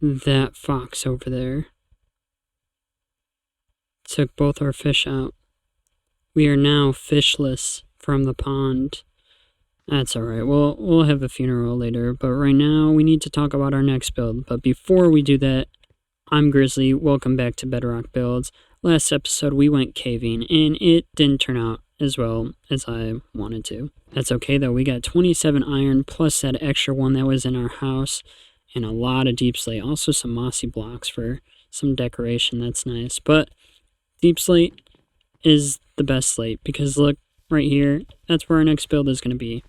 that fox over there. Took both our fish out. We are now fishless from the pond. That's alright, we'll have a funeral later, but right now we need to talk about our next build. But before we do that, I'm Grizzly, welcome back to Bedrock Builds. Last episode we went caving, and it didn't turn out as well as I wanted to. That's okay though, we got 27 iron, plus that extra one that was in our house, and a lot of deep slate, also some mossy blocks for some decoration, that's nice. But deep slate is the best slate, because look, right here, that's where our next build is going to be.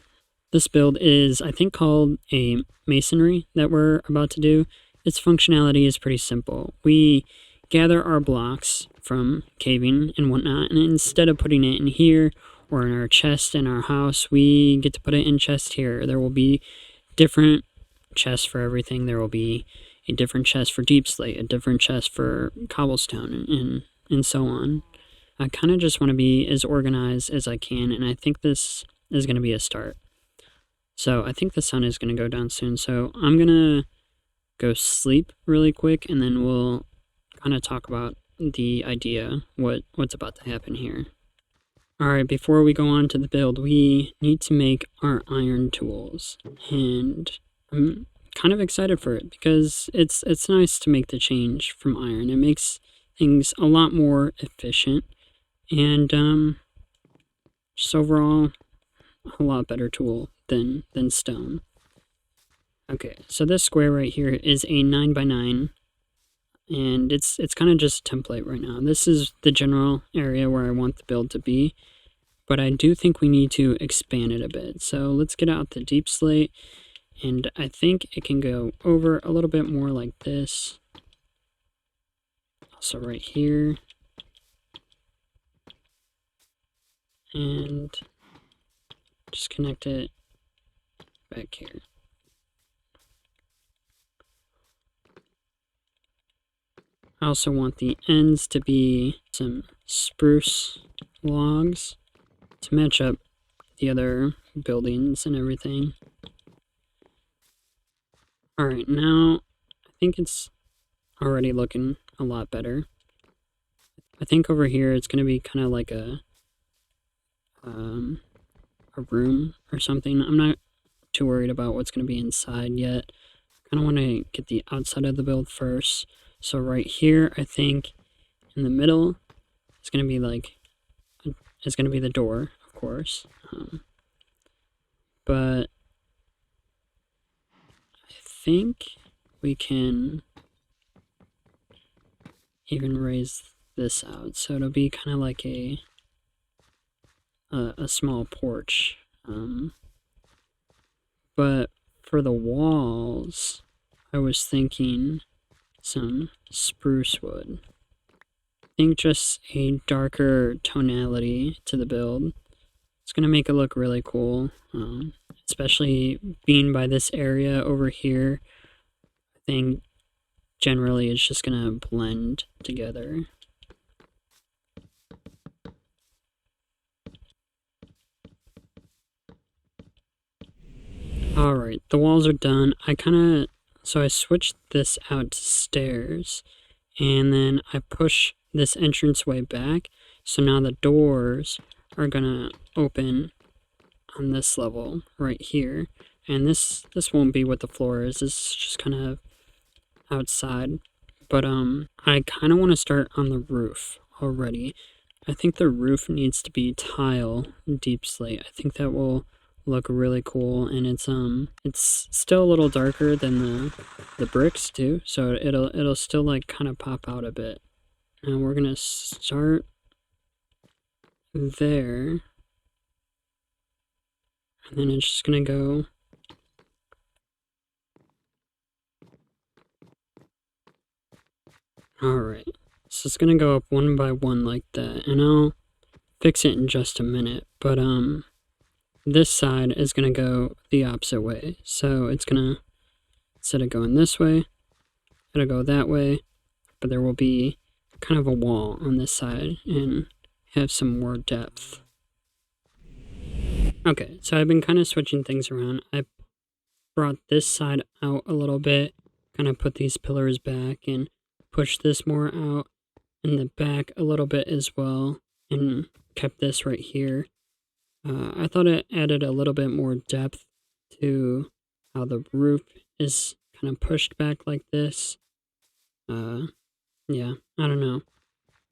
This build is, I think, called a masonry that we're about to do. Its functionality is pretty simple. We gather our blocks from caving and whatnot, and instead of putting it in here or in our chest in our house, we get to put it in chest here. There will be different chests for everything. There will be a different chest for deep slate, a different chest for cobblestone, and so on. I kind of just want to be as organized as I can, and I think this is going to be a start. So I think the sun is going to go down soon, so I'm going to go sleep really quick, and then we'll kind of talk about the idea, what's about to happen here. Alright, before we go on to the build, we need to make our iron tools, and I'm kind of excited for it, because it's nice to make the change from iron. It makes things a lot more efficient, and just overall a lot better tool than stone. Okay, so this square right here is a 9x9, and it's kind of just a template right now. This is the general area where I want the build to be, but I do think we need to expand it a bit. So let's get out the deep slate, and I think it can go over a little bit more like this. Also right here. And just connect it back here. I also want the ends to be some spruce logs to match up the other buildings and everything. Alright, now I think it's already looking a lot better. I think over here it's going to be kind of like a room or something. I'm not too worried about what's going to be inside yet. I kind of want to get the outside of the build first. So right here, I think in the middle is going to be it's going to be the door, of course. But I think we can even raise this out, so it'll be kind of like a small porch. But for the walls, I was thinking some spruce wood. I think just a darker tonality to the build. It's going to make it look really cool, especially being by this area over here. I think generally it's just going to blend together. Alright, the walls are done. So I switched this out to stairs, and then I push this entranceway back, so now the doors are gonna open on this level right here, and this won't be what the floor is. This is just kind of outside, but I kind of want to start on the roof already. I think the roof needs to be tile deep slate. I think that will look really cool, and it's still a little darker than the bricks too, so it'll still like kind of pop out a bit. And we're gonna start there, and then it's just gonna go alright, so it's gonna go up one by one like that, and I'll fix it in just a minute, but this side is going to go the opposite way. So it's going to, instead of going this way, it'll go that way, but there will be kind of a wall on this side and have some more depth. Okay, so I've been kind of switching things around. I brought this side out a little bit, kind of put these pillars back and push this more out in the back a little bit as well, and kept this right here. I thought it added a little bit more depth to how the roof is kind of pushed back like this. Yeah, I don't know.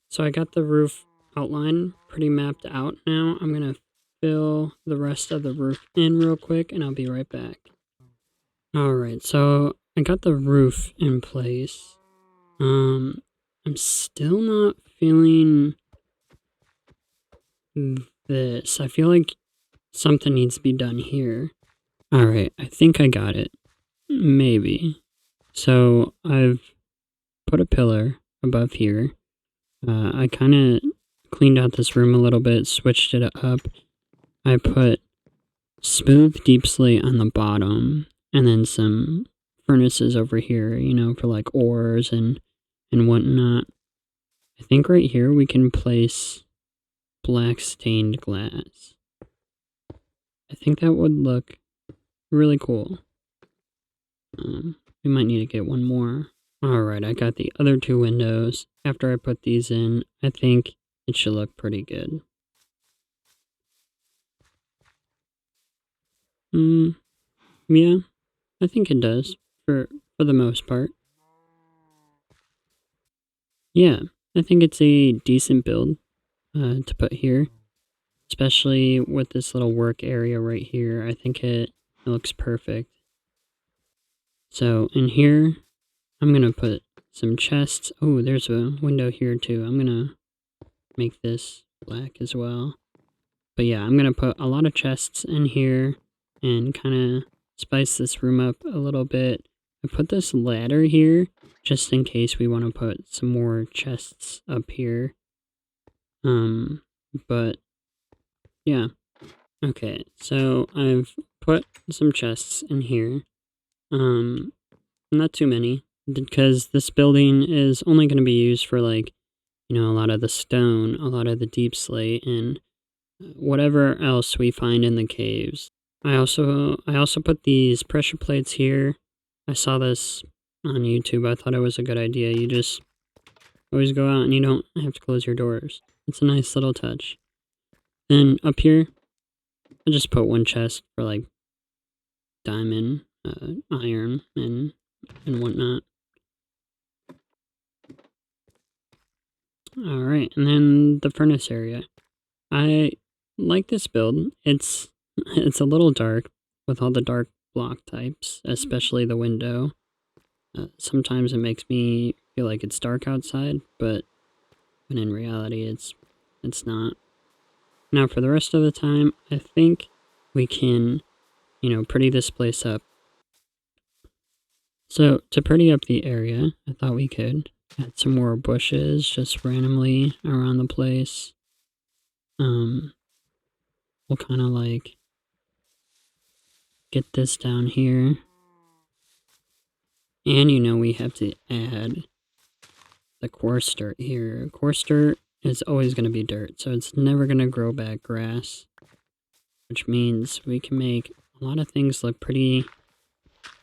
So I got the roof outline pretty mapped out now. I'm gonna fill the rest of the roof in real quick and I'll be right back. Alright, so I got the roof in place. I'm still not feeling this. I feel like something needs to be done here. Alright, I think I got it. Maybe. So I've put a pillar above here. I kind of cleaned out this room a little bit, switched it up. I put smooth deep slate on the bottom, and then some furnaces over here, you know, for like ores and whatnot. I think right here we can place black stained glass. I think that would look really cool. We might need to get one more. Alright, I got the other two windows. After I put these in, I think it should look pretty good. Yeah, I think it does, for the most part. Yeah, I think it's a decent build to put here. Especially with this little work area right here. I think it looks perfect. So in here, I'm going to put some chests. Oh, there's a window here too. I'm going to make this black as well. But yeah, I'm going to put a lot of chests in here and kind of spice this room up a little bit. I put this ladder here just in case we want to put some more chests up here. But yeah. Okay, so I've put some chests in here. Not too many, because this building is only going to be used for, like, you know, a lot of the stone, a lot of the deep slate, and whatever else we find in the caves. I also put these pressure plates here. I saw this on YouTube. I thought it was a good idea. You just always go out and you don't have to close your doors. It's a nice little touch. Then up here, I just put one chest for like diamond, iron, and whatnot. Alright, and then the furnace area. I like this build. It's a little dark with all the dark block types, especially the window. Sometimes it makes me feel like it's dark outside, but when in reality it's not. Now for the rest of the time, I think we can, you know, pretty this place up. So to pretty up the area, I thought we could add some more bushes just randomly around the place. We'll kind of like get this down here. And you know we have to add the coarse dirt here. Coarse dirt is always going to be dirt, so it's never going to grow back grass. Which means we can make a lot of things look pretty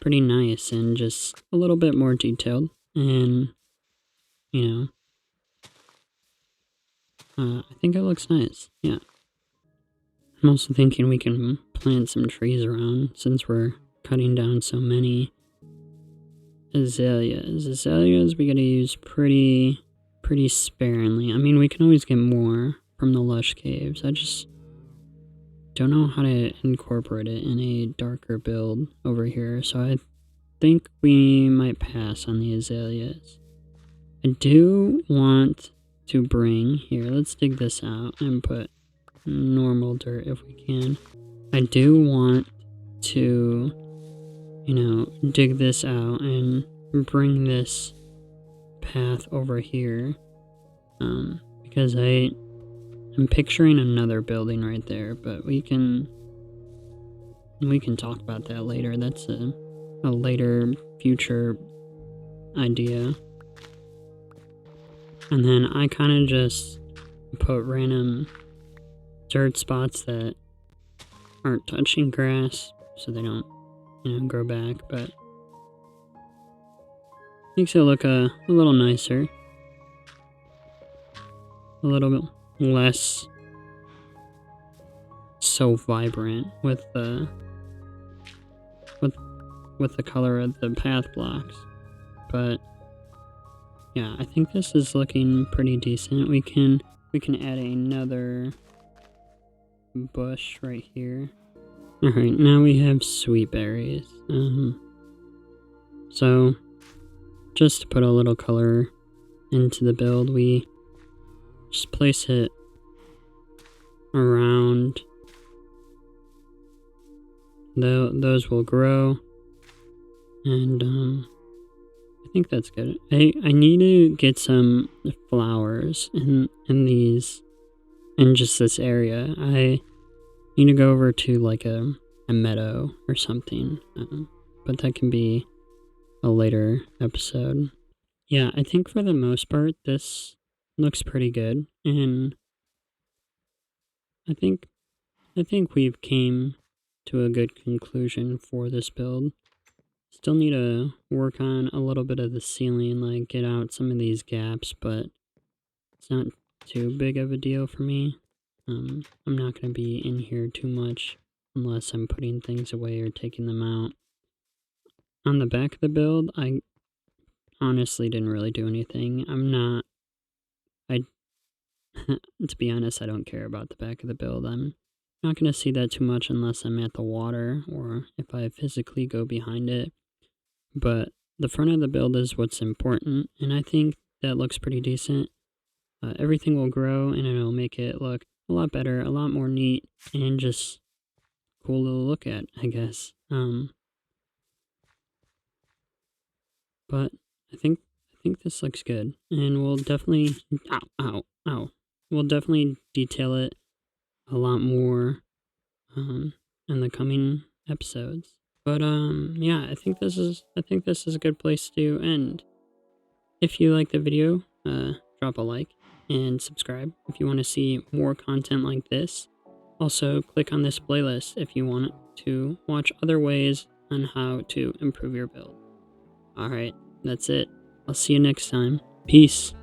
nice and just a little bit more detailed. And, you know, I think it looks nice, yeah. I'm also thinking we can plant some trees around since we're cutting down so many. Azaleas. Azaleas we gotta use pretty sparingly. I mean, we can always get more from the lush caves. I just don't know how to incorporate it in a darker build over here, so I think we might pass on the azaleas. I do want to bring, here, let's dig this out and put normal dirt if we can. I do want to, you know, dig this out and bring this path over here, because I'm picturing another building right there, but we can talk about that later. That's a later future idea. And then I kind of just put random dirt spots that aren't touching grass so they don't, you know, grow back. But Makes it look a little nicer. A little bit less so vibrant with the with the color of the path blocks. But yeah, I think this is looking pretty decent. We can add another bush right here. Alright, now we have sweet berries. So just to put a little color into the build, we just place it around. Those will grow, and I think that's good. I need to get some flowers in these, in just this area. I need to go over to like a meadow or something, but that can be a later episode. Yeah, I think for the most part this looks pretty good, and I think we've came to a good conclusion for this build. Still need to work on a little bit of the ceiling, like get out some of these gaps, but it's not too big of a deal for me. I'm not going to be in here too much unless I'm putting things away or taking them out. On the back of the build, I honestly didn't really do anything. To be honest, I don't care about the back of the build. I'm not going to see that too much unless I'm at the water or if I physically go behind it. But the front of the build is what's important, and I think that looks pretty decent. Everything will grow, and it'll make it look a lot better, a lot more neat, and just cool to look at, I guess. But I think this looks good, and we'll definitely we'll definitely detail it a lot more in the coming episodes. But yeah, I think this is a good place to end. If you like the video, drop a like and subscribe if you want to see more content like this. Also, click on this playlist if you want to watch other ways on how to improve your build. Alright, that's it. I'll see you next time. Peace.